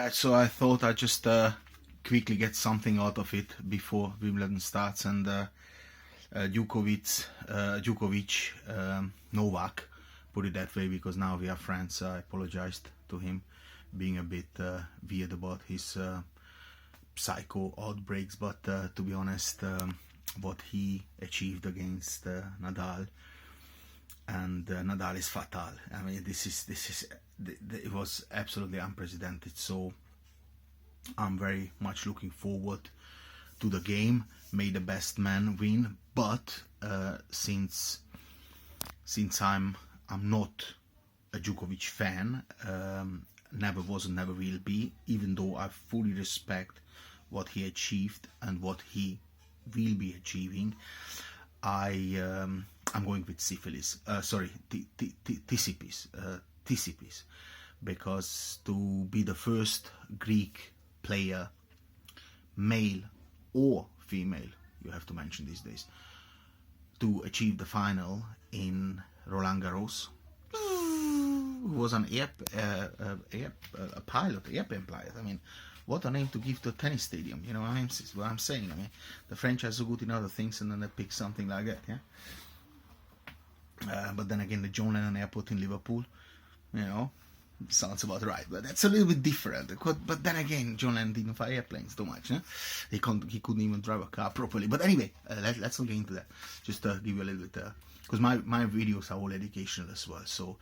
Guys, so I thought I'd just quickly get something out of it before Wimbledon starts, and Djokovic, Novak, put it that way because now we are friends. I apologized to him being a bit weird about his psycho outbreaks, but to be honest, what he achieved against Nadal, and Nadal is fatal. I mean, it was absolutely unprecedented. So I'm very much looking forward to the game. May the best man win. But since I'm not a Djokovic fan, never was and never will be, even though I fully respect what he achieved and what he will be achieving, I'm going with tsitsipas, because to be the first Greek player, male or female, you have to mention these days, to achieve the final in Roland Garros, who was an airplane pilot. I mean, what a name to give to a tennis stadium, you know what I mean? This is what I'm saying. I mean, the French are so good in other things, and then they pick something like that, yeah? But then again, the John Lennon Airport in Liverpool, you know, sounds about right, but that's a little bit different. But then again, John Lennon didn't fly airplanes too much, yeah? He couldn't even drive a car properly. But anyway, let's not get into that. Just give you a little bit, because my videos are all educational as well. So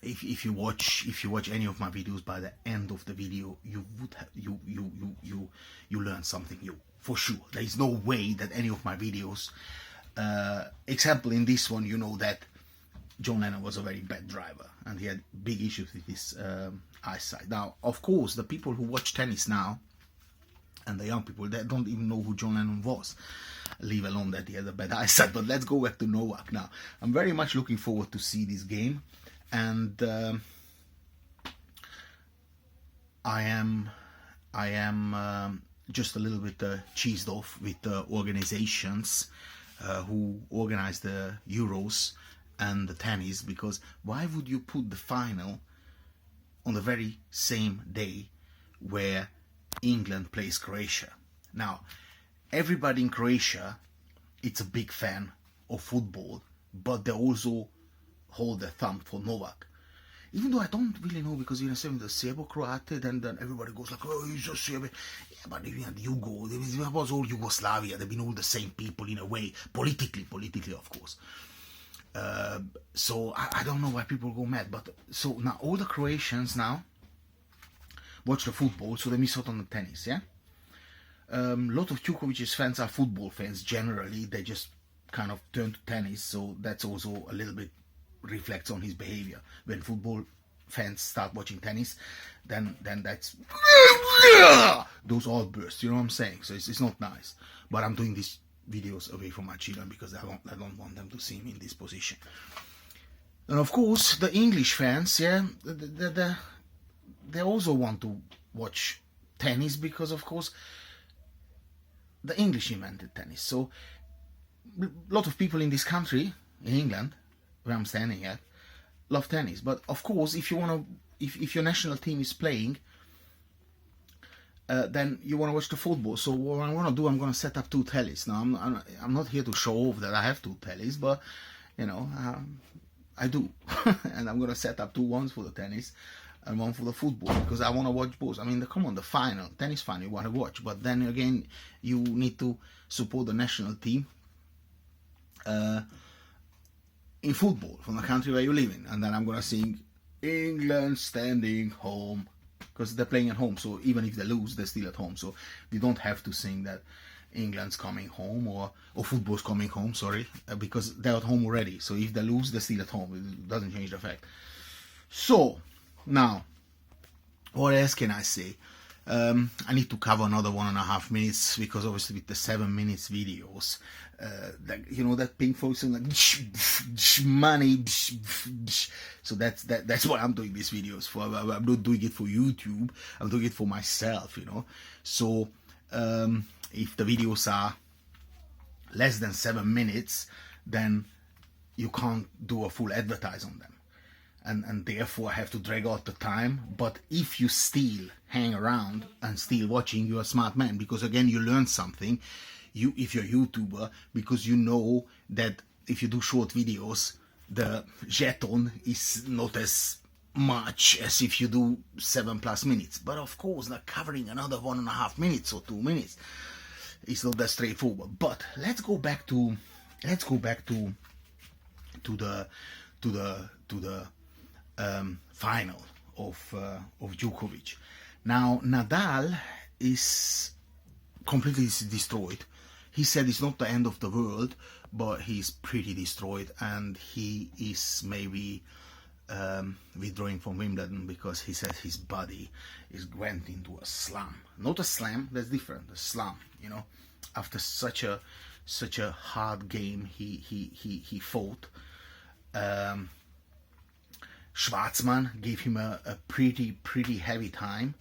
if you watch any of my videos, by the end of the video, you learn something new for sure. There is no way that any of my videos, example in this one, you know that John Lennon was a very bad driver and he had big issues with his eyesight. Now, of course, the people who watch tennis now, and the young people, they don't even know who John Lennon was, leave alone that he had a bad eyesight. But let's go back to Novak now. I'm very much looking forward to see this game, and I am just a little bit cheesed off with the organizations who organize the Euros and the tennis, because why would you put the final on the very same day where England plays Croatia? Now, everybody in Croatia, it's a big fan of football, but they also hold their thumb for Novak. Even though I don't really know, because you know, saying the Serbo-Croate, then everybody goes like, oh, he's a Serb. Yeah, but if you had Yugo, it was all Yugoslavia. They've been all the same people in a way, politically, of course. So I don't know why people go mad. But so now all the Croatians now watch the football, so they miss out on the tennis. Yeah, a lot of Djokovic's fans are football fans generally. They just kind of turn to tennis, so that's also a little bit reflects on his behavior. When football fans start watching tennis, then that's those outbursts. You know what I'm saying? So it's not nice. But I'm doing these videos away from my children because I don't want them to see me in this position. And of course, the English fans, yeah, they also want to watch tennis because, of course, the English invented tennis. So a lot of people in this country, in England, where I'm standing at, love tennis. But of course, if your national team is playing, then you want to watch the football. So what I want to do, I'm going to set up two tellies. Now, I'm not here to show off that I have two tellies, but you know, I do. And I'm going to set up two ones for the tennis and one for the football, because I want to watch both. I mean, come on, the final, tennis final, you want to watch. But then again, you need to support the national team in football from the country where you live in. And then I'm going to sing England standing home, because they're playing at home. So even if they lose, they're still at home. So you don't have to sing that England's coming home or football's coming home, sorry, because they're at home already. So if they lose, they're still at home. It doesn't change the fact. So now, what else can I say? I need to cover another 1.5 minutes, because obviously with the 7 minutes videos, you know, that pink folks like money. So that's what I'm doing these videos for. I'm not doing it for YouTube. I'm doing it for myself, you know. So if the videos are less than 7 minutes, then you can't do a full advertise on them. and therefore I have to drag out the time. But if you still hang around and still watching, you're a smart man, because again, you learn something. If you're a YouTuber, because you know that if you do short videos, the jeton is not as much as if you do 7+ minutes. But of course, not covering another 1.5 minutes or 2 minutes, it's not that straightforward. But let's go back to the final of Djokovic. Now Nadal is completely destroyed. He said it's not the end of the world, but he's pretty destroyed, and he is maybe withdrawing from Wimbledon because he says his body went into a slum. Not a slam, that's different. A slum, you know. After such a hard game he fought. Schwartzman gave him a pretty heavy time.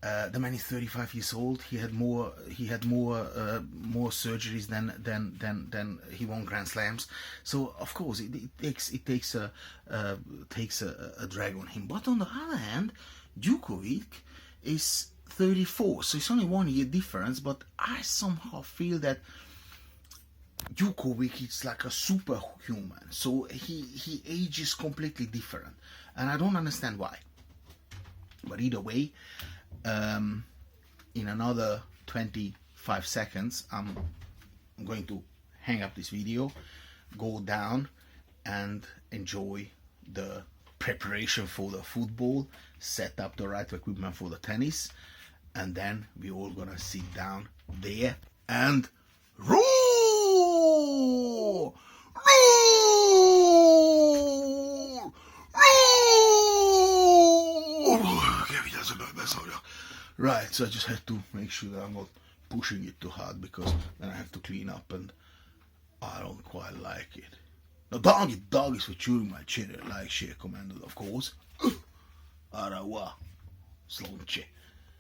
The man is 35 years old. He had more surgeries than he won Grand Slams. So of course it takes a drag on him. But on the other hand, Djokovic is 34, so it's only 1 year difference. But I somehow feel that Djokovic is like a superhuman, so he ages completely different, and I don't understand why. But either way, in another 25 seconds, I'm going to hang up this video, go down and enjoy the preparation for the football, set up the right equipment for the tennis, and then we're all gonna sit down there and roar! Right, so I just had to make sure that I'm not pushing it too hard, because then I have to clean up, and I don't quite like it. Now, dog is for chewing my chin, like share, comment, of course. Au revoir, slonche.